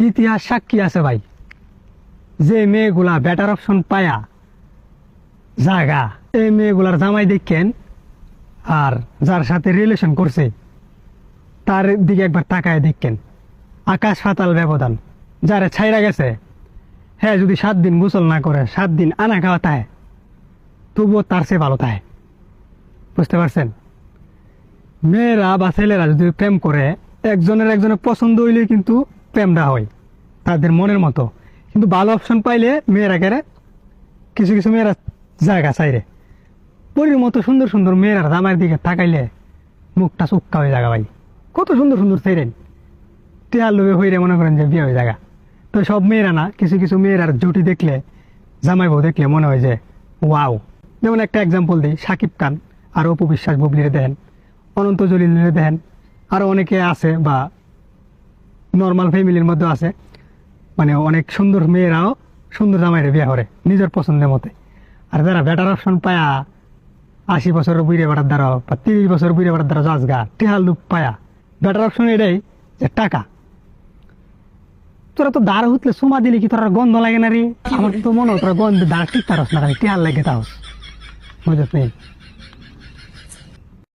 ইতিহাস সাক্ষী আছে ভাই, যে মেয়েগুলা বেটার অপশন পায়া জাগা, এই মেয়েগুলার জামাই দেখেন আর যার সাথে রিলেশন করছে তার দিকে একবার তাকায় দেখেন, আকাশ পাতাল ব্যবধান। যারা ছাইরা গেছে হ্যাঁ, যদি 7 দিন গোসল না করে 7 দিন আনা খাওয়া তাই, তবুও তার চেয়ে ভালো তাই। বুঝতে পারছেন? মেয়েরা বা ছেলেরা যদি প্রেম করে, একজনের পছন্দ হইলে কিন্তু প্রেমটা হয় তাদের মনের মতো। কিন্তু ভালো অপশন পাইলে মেয়েরা কেড়ে, কিছু কিছু মেয়েরা জায়গা চাইরে পরীর মতো সুন্দর সুন্দর মেয়েরা জামাইয়ের দিকে তাকাইলে মুখটা চুক্কা হয়ে জায়গা ভাই। কত সুন্দর সুন্দর চাইরেন, টিয়ার লোভে হইরে মনে করেন যে বিয়ে হয়ে জায়গা। তো সব মেয়েরা না, কিছু কিছু মেয়েরার জুটি দেখলে, জামাই বউ দেখলে মনে হয় যে ওয়াও। যেমন একটা এক্সাম্পল দিই, সাকিব খান আর অপু বিশ্বাস বুবলিরে দেন, অনন্ত জলিলের দেন, আরও অনেকে আছে বা নর্মাল ফ্যামিলির মধ্যে আছে, মানে অনেক সুন্দর মেয়েরাও সুন্দর জামাইরে বিয়ে করে নিজের পছন্দের মতে। আর যারা বেটার অপশন পায়া 80 বছরের বুড়ে বেটার দ্বারা বা 30 বছরের বুড়ে বেটার দ্বারা জাজগা টেহার লুক পায়া, বেটার অপশন এটাই যে টাকা। তোরা তো দাঁড় হুতলে সুমা দিলে কি তোর গন্ধ লাগে না রে? আমার তো মনে হয় তোরা গন্ধ দাঁড় ঠিক তারস না, টেহার লাগে তাহস। বুঝত নেই।